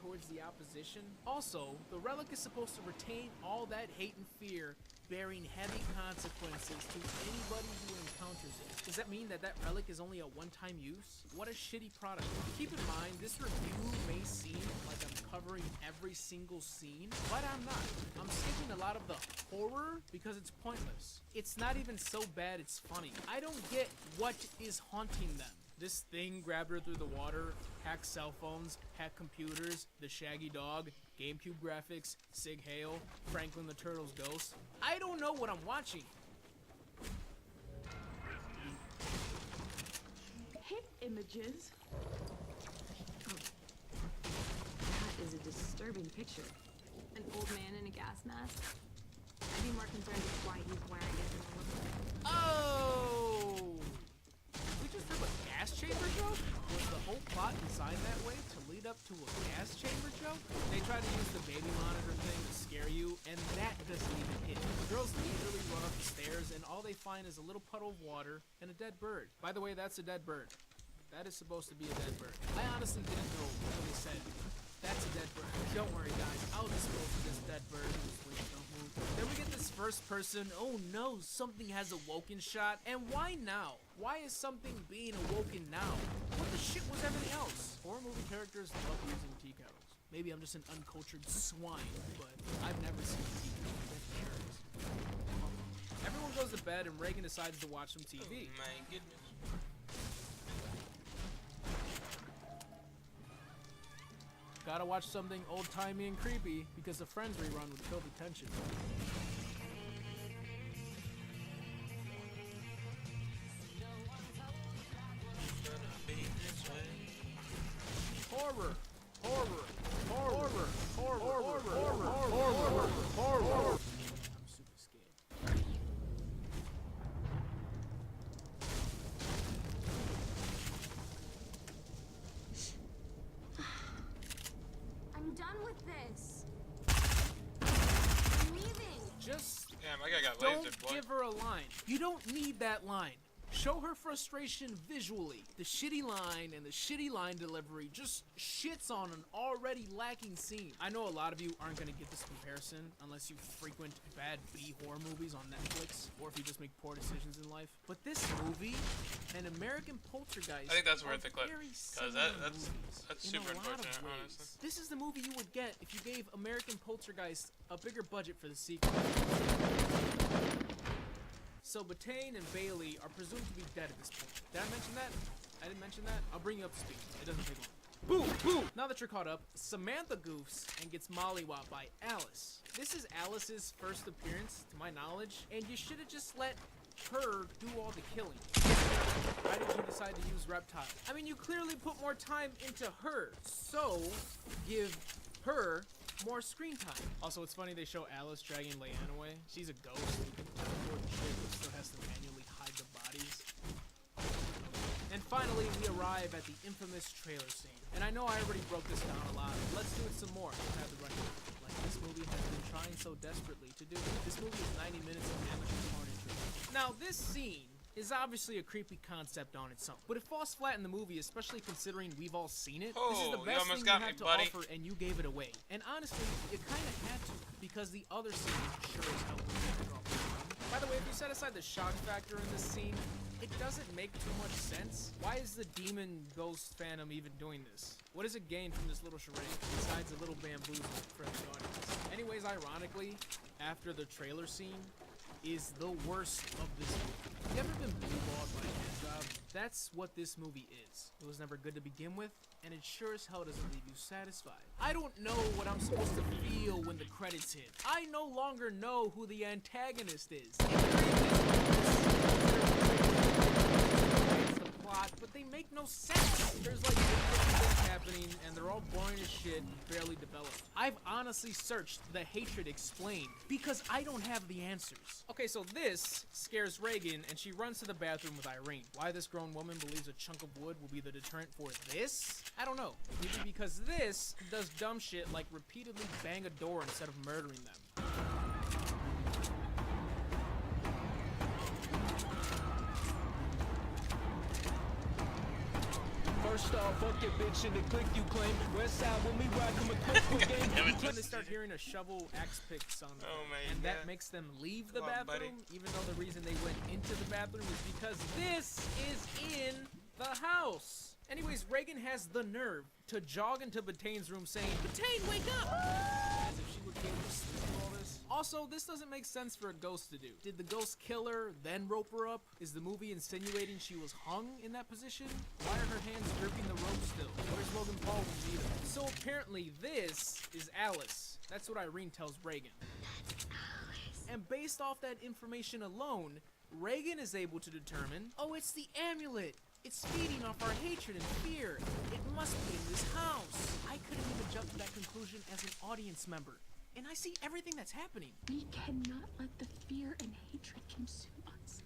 towards the opposition. Also, the relic is supposed to retain all that hate and fear, bearing heavy consequences to anybody who encounters it. Does that mean that that relic is only a one-time use? What a shitty product. Keep in mind, this review may seem like I'm covering every single scene, but I'm not. I'm skipping a lot of the horror because it's pointless. It's not even so bad it's funny. I don't get what is haunting them. This thing grabbed her through the water, hacked cell phones, hacked computers, the Shaggy Dog, GameCube graphics, Sig Hale, Franklin the Turtle's ghost. I don't know what I'm watching. Hit images. Oh. That is a disturbing picture. An old man in a gas mask. I'd be more concerned with why he's wearing it than the look of it. Oh! We just have a gas chamber joke? Was the whole plot designed that way to lead up to a gas chamber joke? They try to use the baby monitor thing to scare you, and that doesn't even hit. The girls leisurely run up the stairs, and all they find is a little puddle of water and a dead bird. By the way, that's a dead bird. That is supposed to be a dead bird. I honestly didn't know what they said. That's a dead bird. Don't worry, guys. I'll dispose of this dead bird. Please don't move. Then we get this first person, oh no, something has awoken shot. And why now? Why is something being awoken now? What the shit was everything else? Horror movie characters love using tea kettles. Maybe I'm just an uncultured swine, but I've never seen tea kettles. That carries. Everyone goes to bed and Reagan decides to watch some TV. Oh my goodness. Gotta watch something old-timey and creepy because the Friends rerun would kill the tension. Horror! Horror! Horror! Horror! Horror! Horror! Horror! I'm super scared. I'm done with this. I'm leaving. Just Damn, my guy got don't lasered, boy. give her a line. You don't need that line. Show her frustration visually. The shitty line and the shitty line delivery just shits on an already lacking scene. I know a lot of you aren't gonna get this comparison unless you frequent bad B-horror movies on Netflix or if you just make poor decisions in life. But this movie and American Poltergeist I think that's are worth the clip, very 'cause similar that's movies in super a lot of unfortunate, ways. honestly. This is the movie you would get if you gave American Poltergeist a bigger budget for the sequel. So Bethany and Bailey are presumed to be dead at this point. Did I mention that? I didn't mention that? I'll bring you up to speed. It doesn't take long. Boom! Boom! Now that you're caught up, Samantha goofs and gets mollywopped by Alice. This is Alice's first appearance, to my knowledge, and you should have just let her do all the killing. Why did you decide to use Reptile? I mean, you clearly put more time into her, so give her more screen time. Also, it's funny they show Alice dragging Leanne away. She's a ghost who can teleport and shit, but still has to manually hide the bodies. And finally, we arrive at the infamous trailer scene. And I know I already broke this down a lot, but let's do it some more. I have the running like this movie has been trying so desperately to do. This movie is 90 minutes of amateur carnage. Now, this scene is obviously a creepy concept on its own, but it falls flat in the movie, especially considering we've all seen it. This is Oh, the you best almost thing got you me, have to buddy. offer, and you gave it away. And honestly, you kind of had to, because the other scenes sure as hell would drop the line. By the way, if you set aside the shock factor in this scene, it doesn't make too much sense. Why is the demon ghost phantom even doing this? What does it gain from this little charade, besides a little bamboozle for the audience? Anyways, ironically, after the trailer scene is the worst of this movie. You ever been blueballed by a hand job? That's what this movie is. It was never good to begin with, and it sure as hell doesn't leave you satisfied. I don't know what I'm supposed to feel when the credits hit. I no longer know who the antagonist is. It's the plot, but they make no sense. There's like different things happening, and they're all boring as shit and barely developed. I've honestly searched the hatred explained because I don't have the answers. Okay, so this scares Reagan, and she runs to the bathroom with Irene. Why this grown woman believes a chunk of wood will be the deterrent for this? I don't know. Maybe because this does dumb shit like repeatedly bang a door instead of murdering them. First star, fuck your bitch in the click you claim. West side when we ride from a quick game. Damn it. When they start hearing a shovel axe pick sound, Oh my and that God. makes them leave the Come on, buddy. bathroom, even though the reason they went into the bathroom is because this is in the house. Anyways, Reagan has the nerve to jog into Batane's room saying, "Batane, wake up!" As if she would be able to sleep through all this. Also, this doesn't make sense for a ghost to do. Did the ghost kill her, then rope her up? Is the movie insinuating she was hung in that position? Why are her hands gripping the rope still? Where's Logan Paul when you need him? So apparently this is Alice. That's what Irene tells Reagan. And based off that information alone, Reagan is able to determine, oh, it's the amulet. It's feeding off our hatred and fear. It must be in this house. I couldn't even jump to that conclusion as an audience member. And I see everything that's happening. We cannot let the fear and hatred consume us.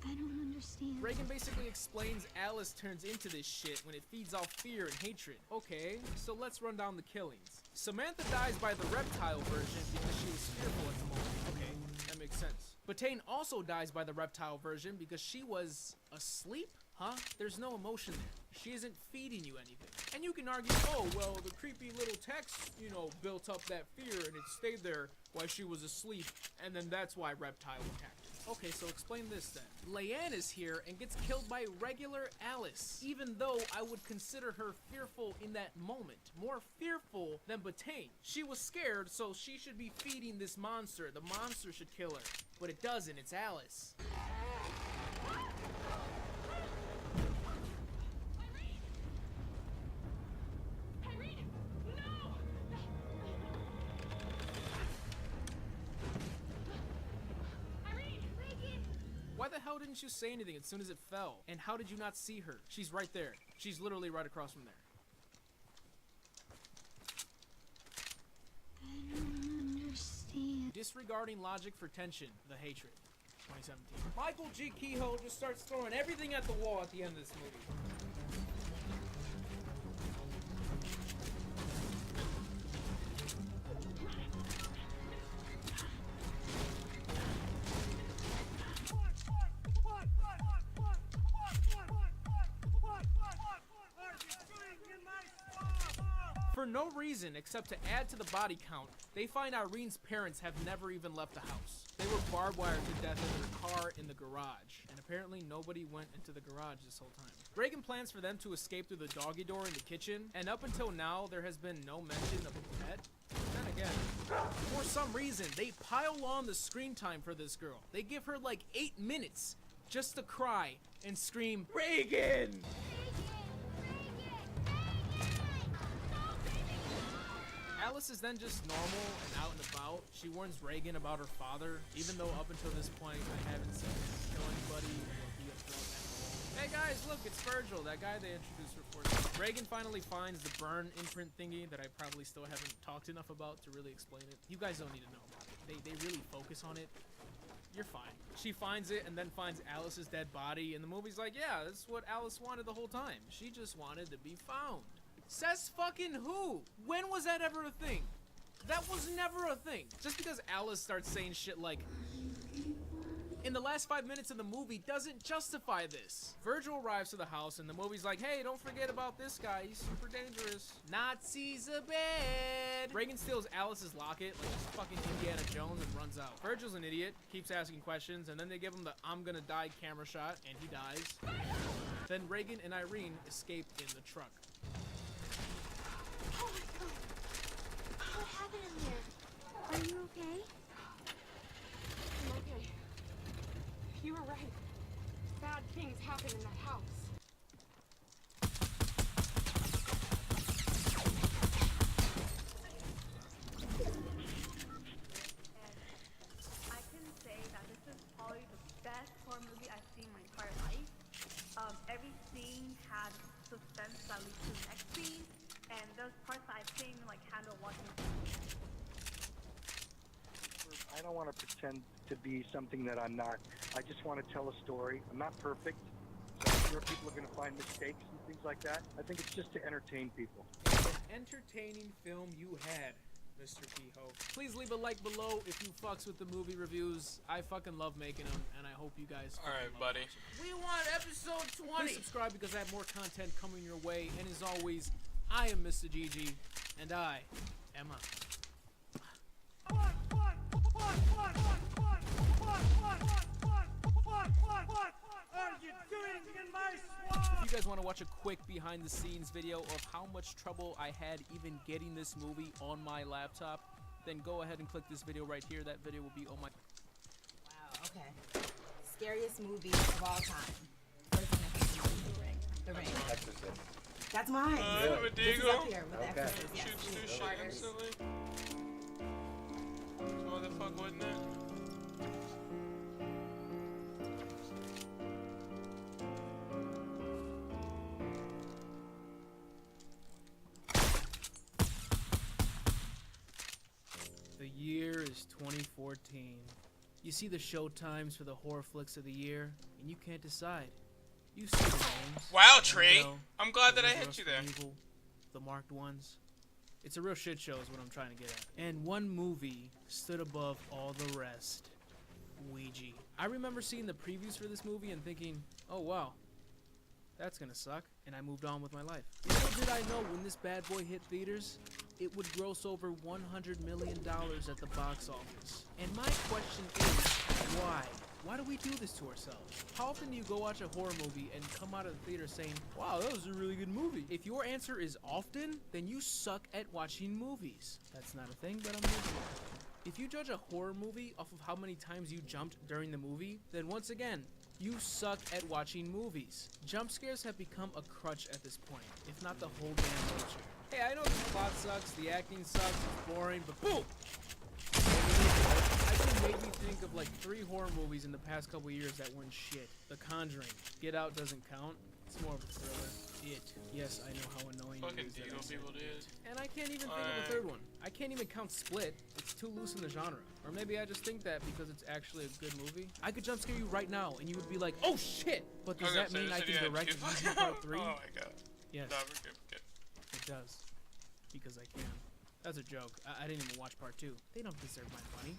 I don't understand. Reagan basically explains Alice turns into this shit when it feeds off fear and hatred. Okay, so let's run down the killings. Samantha dies by the reptile version because she was fearful at the moment. Okay, that makes sense. Batane also dies by the reptile version because she was asleep? Huh? There's no emotion there. She isn't feeding you anything. And you can argue, oh, well, the creepy little text, you know, built up that fear and it stayed there while she was asleep, and then that's why Reptile attacked her. Okay, so explain this then. Leanne is here and gets killed by regular Alice, even though I would consider her fearful in that moment. More fearful than Batane. She was scared, so she should be feeding this monster. The monster should kill her. But it doesn't, it's Alice. Why the hell didn't you say anything as soon as it fell? And how did you not see her? She's right there. She's literally right across from there. I don't understand. Disregarding logic for tension, the hatred. 2017. Michael G. Kehoe just starts throwing everything at the wall at the end of this movie. For no reason except to add to the body count, they find Irene's parents have never even left the house. They were barbed wired to death in their car in the garage, and apparently nobody went into the garage this whole time. Reagan plans for them to escape through the doggy door in the kitchen, and up until now, there has been no mention of a pet. Then again, for some reason, they pile on the screen time for this girl. They give her like 8 minutes just to cry and scream, Reagan! Alice is then just normal and out and about. She warns Reagan about her father, even though up until this point I haven't seen him kill anybody or be a threat at all. Hey guys, look, it's Virgil, that guy they introduced before. Reagan finally finds the burn imprint thingy that I probably still haven't talked enough about to really explain it. You guys don't need to know about it. They really focus on it. You're fine. She finds it and then finds Alice's dead body, and the movie's like, yeah, that's what Alice wanted the whole time. She just wanted to be found. Says fucking who? When was that ever a thing? That was never a thing. Just because Alice starts saying shit like, in the last 5 minutes of the movie doesn't justify this. Virgil arrives to the house and the movie's like, hey, don't forget about this guy. He's super dangerous. Nazis a bed. Reagan steals Alice's locket like he's fucking Indiana Jones and runs out. Virgil's an idiot, keeps asking questions, and then they give him the I'm gonna die camera shot and he dies. Then Reagan and Irene escape in the truck. Oh my god. What happened in there? Are you okay? I'm okay. You were right. Bad things happen in that house. I can say that this is probably the best horror movie I've seen my entire life. Every scene had suspense that leads to the next scene, and those parts that I've seen like handle watching. I don't want to pretend to be something that I'm not. I just want to tell a story. I'm not perfect, so I'm sure people are going to find mistakes and things like that. I think it's just to entertain people. An entertaining film you had. Mr. P-Ho. Please leave a like below if you fucks with the movie reviews. I fucking love making them, and I hope you guys. Alright, buddy. We want episode 20. Please subscribe because I have more content coming your way. And as always, I am Mr. GG, and I am out. If you guys want to watch a quick behind the scenes video of how much trouble I had even getting this movie on my laptop, then go ahead and click this video right here. That video will be on my... Wow, okay. Scariest movie of all time. First and next one, The Ring. The Ring. Exorcist. That's mine. This is Vendigo. up here with Okay. Exorcist, yes. Shoots through shit Martyrs. instantly. So why the fuck wasn't it? The year is 2014. You see the show times for the horror flicks of the year, and you can't decide. You see the names. Wow, Trey. Annabelle, I'm glad that I Resurrect hit you from there. Evil, the marked ones. It's a real shit show is what I'm trying to get at. And one movie stood above all the rest. Ouija. I remember seeing the previews for this movie and thinking, oh wow, that's gonna suck. And I moved on with my life. Little did I know when this bad boy hit theaters, it would gross over $100 million at the box office. And my question is, why? Why do we do this to ourselves? How often do you go watch a horror movie and come out of the theater saying, wow, that was a really good movie? If your answer is often, then you suck at watching movies. That's not a thing, but I'm moving on. If you judge a horror movie off of how many times you jumped during the movie, then once again, you suck at watching movies. Jump scares have become a crutch at this point, if not the whole damn nature. Hey, I know the plot sucks, the acting sucks, it's boring, but boom! I can make me think of like 3 horror movies in the past couple years that weren't shit. The Conjuring. Get Out doesn't count. It's more of a thriller. It. Yes, I know how annoying Fucking it is. that I Deagle said people it. did. And I can't even think of a third one. I can't even count Split. It's too loose in the genre. Or maybe I just think that because it's actually a good movie. I could jump scare you right now and you would be like, oh shit! But does that mean I can direct Ouija Part 3? Oh my god. Yes, No, we're good, we're good. it does. Because I can. That's a joke. I didn't even watch Part 2. They don't deserve my money.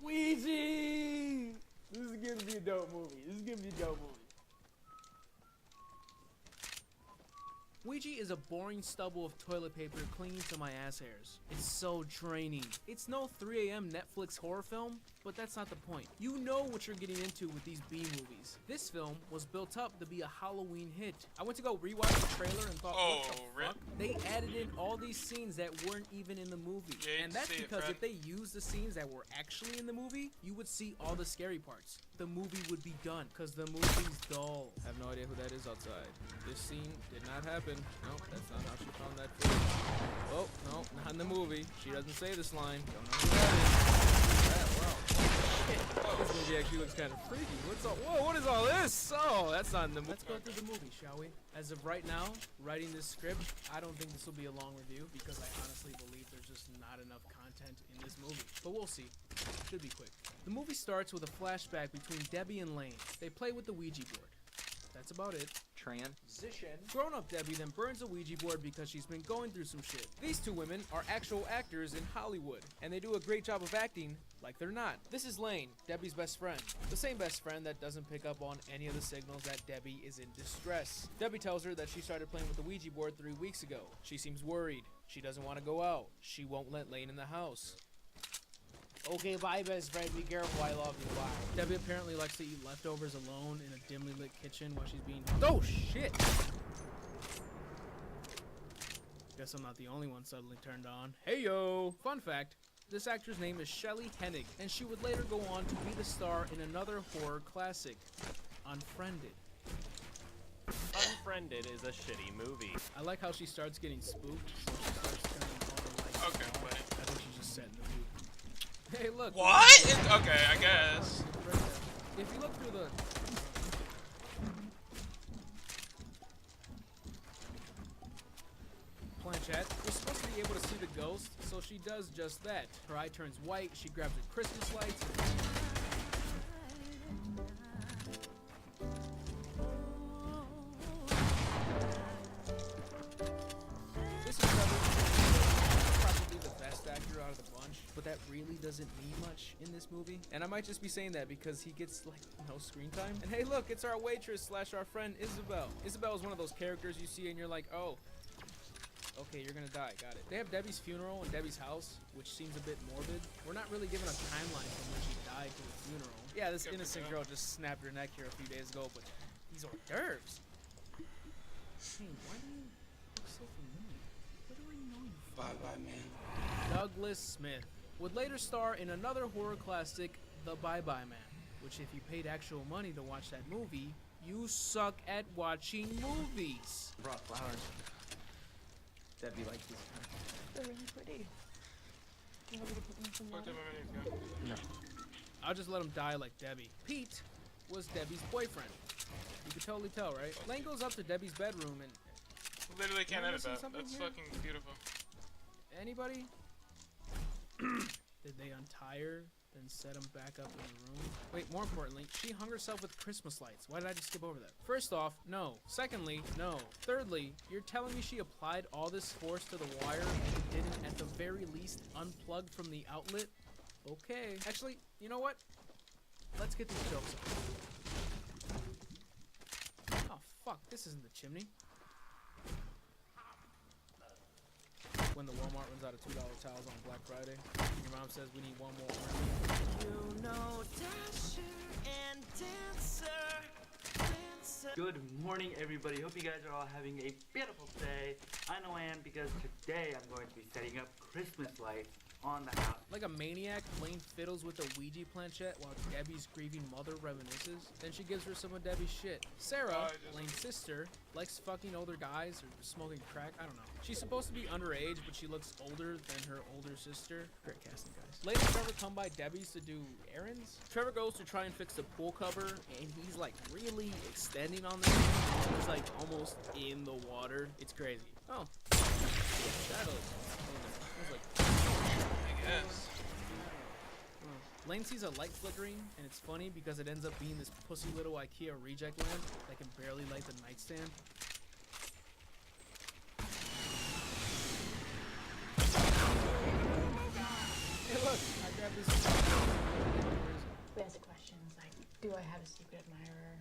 Ouija! This is gonna be a dope movie. Ouija is a boring stubble of toilet paper clinging to my ass hairs. It's so draining. It's no 3 a.m. Netflix horror film, but that's not the point. You know what you're getting into with these B movies. This film was built up to be a Halloween hit. I went to go rewatch the trailer and thought, what the rip. fuck? They added in all these scenes that weren't even in the movie. Yeah, And that's see it, because Fred. if they used the scenes that were actually in the movie, you would see all the scary parts. The movie would be done, because the movie's dull. I have no idea who that is outside. This scene did not happen. Nope, that's not how she found that footage. Oh, no, not in the movie. She doesn't say this line. Don't know who that is. Wow. Shit. This movie actually looks kind of freaky. What's all? Whoa, what is all this? Oh, that's not in the movie. Let's go through the movie, shall we? As of right now, writing this script, I don't think this will be a long review because I honestly believe there's just not enough content in this movie. But we'll see. Should be quick. The movie starts with a flashback between Debbie and Lane. They play with the Ouija board. That's about it. Transition. Grown-up Debbie then burns a Ouija board because she's been going through some shit. These two women are actual actors in Hollywood, and they do a great job of acting like they're not. This is Lane, Debbie's best friend. The same best friend that doesn't pick up on any of the signals that Debbie is in distress. Debbie tells her that she started playing with the Ouija board 3 weeks ago. She seems worried. She doesn't want to go out. She won't let Lane in the house. Okay, bye, best friend. Be careful. I love you. Bye. Debbie apparently likes to eat leftovers alone in a dimly lit kitchen while she's being... Oh, shit! Guess I'm not the only one suddenly turned on. Hey, yo! Fun fact, this actor's name is Shelley Hennig, and she would later go on to be the star in another horror classic, Unfriended. Unfriended is a shitty movie. I like how she starts getting spooked, so she starts turning all the lights Okay, off. buddy. I think she's just setting the mood. Hey, look. What? Okay, I guess. If you look through the... planchette, you're supposed to be able to see the ghost, so she does just that. Her eye turns white, she grabs her Christmas lights, and... that really doesn't mean much in this movie. And I might just be saying that because he gets like no screen time. And hey, look, it's our waitress slash our friend Isabel. Isabel is one of those characters you see and you're like, oh, okay, you're gonna die, got it. They have Debbie's funeral and Debbie's house, which seems a bit morbid. We're not really given a timeline from when she died to the funeral. Yeah, this innocent girl just snapped her neck here a few days ago, but these hors d'oeuvres. Hey, why do you look so familiar? Where do I know you from? Bye-bye, man. Douglas Smith would later star in another horror classic, The Bye-Bye Man, which if you paid actual money to watch that movie, you suck at watching movies. Brought flowers. Debbie likes these. They're really pretty. You want me to put them in some Fuck water? them, I need to go. I'll just let him die like Debbie. Pete was Debbie's boyfriend. You could totally tell, right? Lane goes up to Debbie's bedroom and Literally can't Wanna edit see that. something That's here? fucking beautiful. anybody? Did they untie her, then set him back up in the room? Wait, more importantly, she hung herself with Christmas lights. Why did I just skip over that? First off, no. Secondly, no. Thirdly, you're telling me she applied all this force to the wire and didn't at the very least unplug from the outlet? Okay. Actually, you know what? Let's get these jokes on. Oh, fuck. This isn't the chimney. When the Walmart runs out of $2 towels on Black Friday, your mom says we need one more orange. You know Dasher and Dancer. Good morning, everybody. Hope you guys are all having a beautiful day. I know I am because today I'm going to be setting up Christmas lights on the house. Like a maniac, Lane fiddles with a Ouija planchette while Debbie's grieving mother reminisces. Then she gives her some of Debbie's shit. Sarah, Lane's sister, likes fucking older guys or smoking crack. I don't know. She's supposed to be underage, but she looks older than her older sister. Great casting, guys. Later, Trevor come by Debbie's to do errands. Trevor goes to try and fix the pool cover, and he's like really extending on this. He's like almost in the water. It's crazy. Oh, shadows. I was like, Yes. Lane sees a light flickering, and it's funny because it ends up being this pussy little IKEA reject lamp that can barely light the nightstand. Hey look, I grabbed this. Basic questions like, do I have a secret admirer?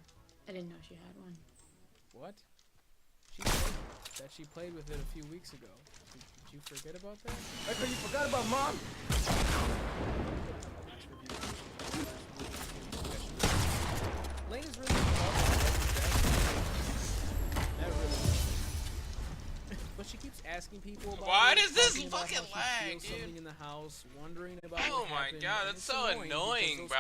I didn't know she had one. What? She told me that she played with it a few weeks ago. Did you forget about that? Echo, you forgot about Mom? Lane is really that really but she keeps asking people about Why it, does this talking about fucking how she lag, feels dude? something in the house, wondering about Oh what my happened, god, and that's it's so because annoying, those bro.